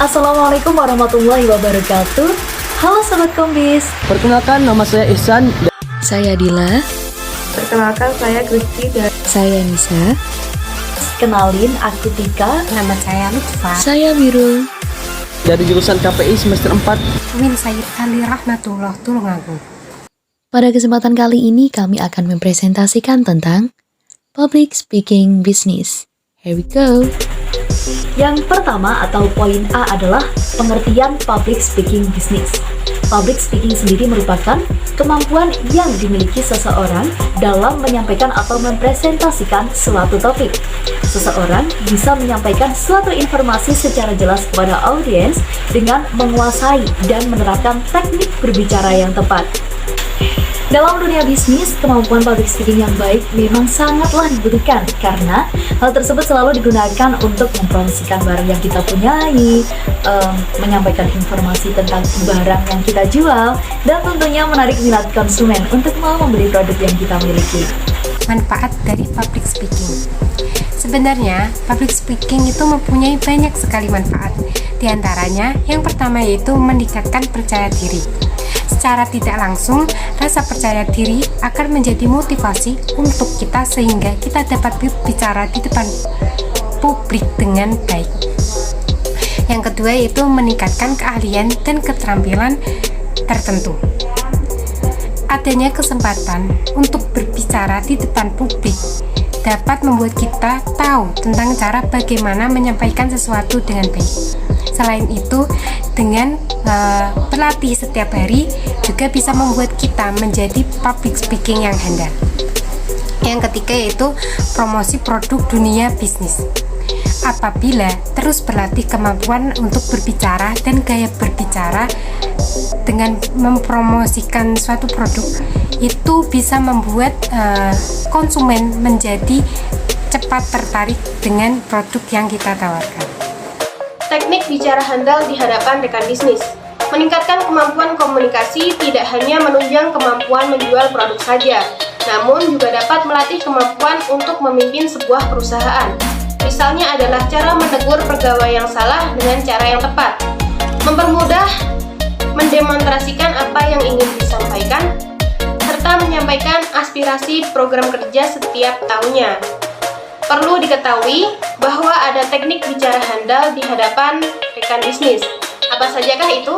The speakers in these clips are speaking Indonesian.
Assalamualaikum warahmatullahi wabarakatuh. Halo Sobat Kombis. Perkenalkan, nama saya Ihsan. Saya Dila. Perkenalkan, saya Kristi dan Saya Nisa. Kenalin, aku Tika. Nama saya Lutfa. Saya Birul. Dari jurusan KPI semester 4. Min Sayyid Ali Rahmatullah Tulungagung. Pada kesempatan kali ini kami akan mempresentasikan tentang Public Speaking Business. Here we go. Yang pertama atau poin A adalah pengertian public speaking business. Public speaking sendiri merupakan kemampuan yang dimiliki seseorang dalam menyampaikan atau mempresentasikan suatu topik. Seseorang bisa menyampaikan suatu informasi secara jelas kepada audiens dengan menguasai dan menerapkan teknik berbicara yang tepat. Dalam dunia bisnis, kemampuan public speaking yang baik memang sangatlah dibutuhkan karena hal tersebut selalu digunakan untuk mempromosikan barang yang kita punyai, menyampaikan informasi tentang barang yang kita jual, dan tentunya menarik minat konsumen untuk mau membeli produk yang kita miliki. Manfaat dari public speaking. Sebenarnya, public speaking itu mempunyai banyak sekali manfaat. Di antaranya, yang pertama yaitu meningkatkan percaya diri. Secara tidak langsung, rasa percaya diri akan menjadi motivasi untuk kita sehingga kita dapat berbicara di depan publik dengan baik. Yang kedua yaitu meningkatkan keahlian dan keterampilan tertentu. Adanya kesempatan untuk berbicara di depan publik dapat membuat kita tahu tentang cara bagaimana menyampaikan sesuatu dengan baik. Selain itu, dengan berlatih setiap hari juga bisa membuat kita menjadi public speaking yang handal. Yang ketiga yaitu promosi produk dunia bisnis. Apabila terus berlatih kemampuan untuk berbicara dan gaya berbicara dengan mempromosikan suatu produk, itu bisa membuat konsumen menjadi cepat tertarik dengan produk yang kita tawarkan. teknik bicara handal di hadapan rekan bisnis. Meningkatkan kemampuan komunikasi tidak hanya menunjang kemampuan menjual produk saja, namun juga dapat melatih kemampuan untuk memimpin sebuah perusahaan. Misalnya adalah cara menegur pegawai yang salah dengan cara yang tepat, mempermudah mendemonstrasikan apa yang ingin disampaikan, serta menyampaikan aspirasi program kerja setiap tahunnya. Perlu diketahui bahwa ada teknik bicara handal di hadapan rekan bisnis. Apa sajakah itu?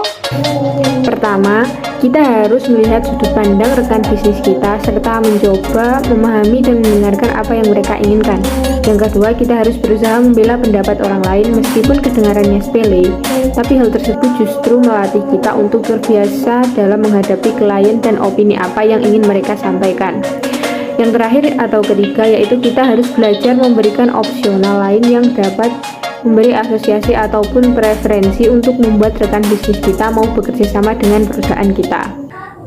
Pertama, kita harus melihat sudut pandang rekan bisnis kita serta mencoba memahami dan mendengarkan apa yang mereka inginkan. Yang kedua, kita harus berusaha membela pendapat orang lain meskipun kedengarannya sepele, tapi hal tersebut justru melatih kita untuk terbiasa dalam menghadapi klien dan opini apa yang ingin mereka sampaikan. Yang terakhir atau ketiga yaitu kita harus belajar memberikan opsional lain yang dapat memberi asosiasi ataupun preferensi untuk membuat rekan bisnis kita mau bekerja sama dengan perusahaan kita.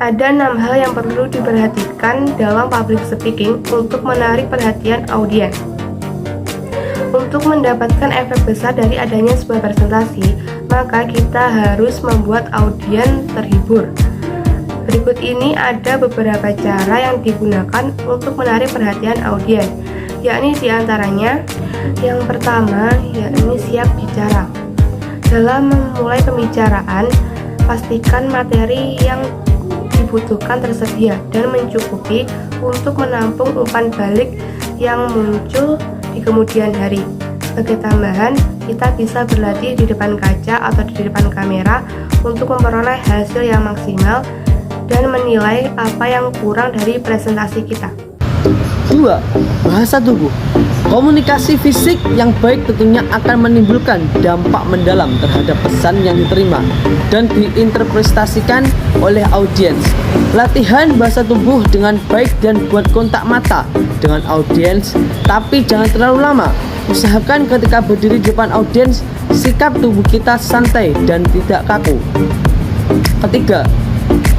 Ada 6 hal yang perlu diperhatikan dalam public speaking untuk menarik perhatian audiens. Untuk mendapatkan efek besar dari adanya sebuah presentasi, maka kita harus membuat audiens terhibur. Berikut ini ada beberapa cara yang digunakan untuk menarik perhatian audiens, yakni diantaranya yang pertama, yakni siap bicara. Dalam memulai pembicaraan, pastikan materi yang dibutuhkan tersedia dan mencukupi untuk menampung umpan balik yang muncul di kemudian hari. Sebagai tambahan, kita bisa berlatih di depan kaca atau di depan kamera untuk memperoleh hasil yang maksimal dan menilai apa yang kurang dari presentasi kita. 2. Bahasa tubuh. Komunikasi fisik yang baik tentunya akan menimbulkan dampak mendalam terhadap pesan yang diterima dan diinterpretasikan oleh audiens. Latihan bahasa tubuh dengan baik dan buat kontak mata dengan audiens, tapi jangan terlalu lama. Usahakan ketika berdiri di depan audiens, sikap tubuh kita santai dan tidak kaku. Ketiga,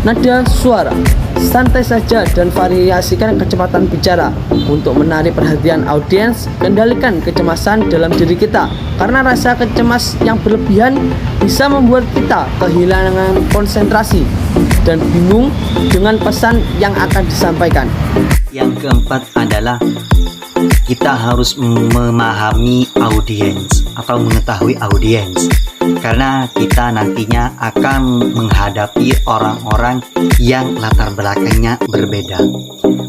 nada suara. Santai saja dan variasikan kecepatan bicara untuk menarik perhatian audiens. Kendalikan kecemasan dalam diri kita, karena rasa kecemas yang berlebihan bisa membuat kita kehilangan konsentrasi dan bingung dengan pesan yang akan disampaikan. Yang keempat adalah kita harus memahami audiens atau mengetahui audiens, karena kita nantinya akan menghadapi orang-orang yang latar belakangnya berbeda,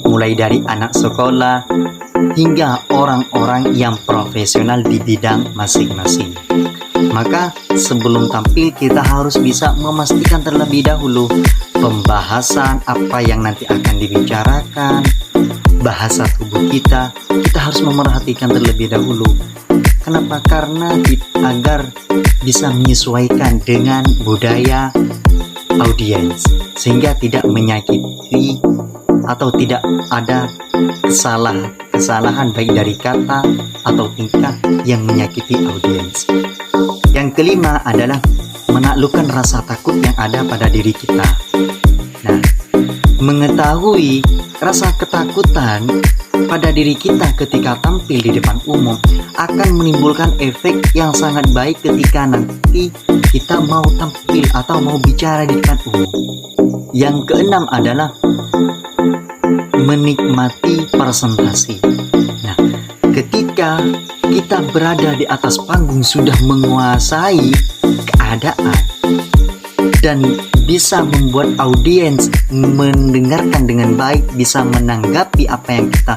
mulai dari anak sekolah hingga orang-orang yang profesional di bidang masing-masing. Maka sebelum tampil kita harus bisa memastikan terlebih dahulu pembahasan apa yang nanti akan dibicarakan, bahasa tubuh kita harus memerhatikan terlebih dahulu. Kenapa? Karena agar bisa menyesuaikan dengan budaya audiens, sehingga tidak menyakiti atau tidak ada kesalahan baik dari kata atau tingkah yang menyakiti audiens. Yang kelima adalah menaklukkan rasa takut yang ada pada diri kita. Nah, mengetahui rasa ketakutan pada diri kita ketika tampil di depan umum akan menimbulkan efek yang sangat baik ketika nanti kita mau tampil atau mau bicara di depan umum. Yang keenam adalah menikmati presentasi. Nah, ketika kita berada di atas panggung sudah menguasai keadaan dan bisa membuat audiens mendengarkan dengan baik, bisa menanggapi apa yang kita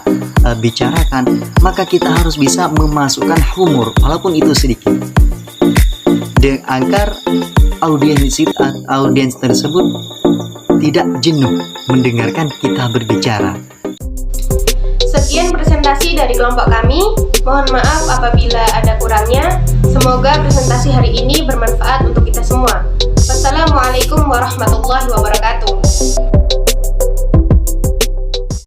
bicarakan, maka kita harus bisa memasukkan humor walaupun itu sedikit, agar audiens tersebut tidak jenuh mendengarkan kita berbicara. Sekian presentasi dari kelompok kami. Mohon maaf apabila ada kurangnya. Semoga presentasi hari ini bermanfaat untuk kita semua. Wassalamualaikum warahmatullahi wabarakatuh.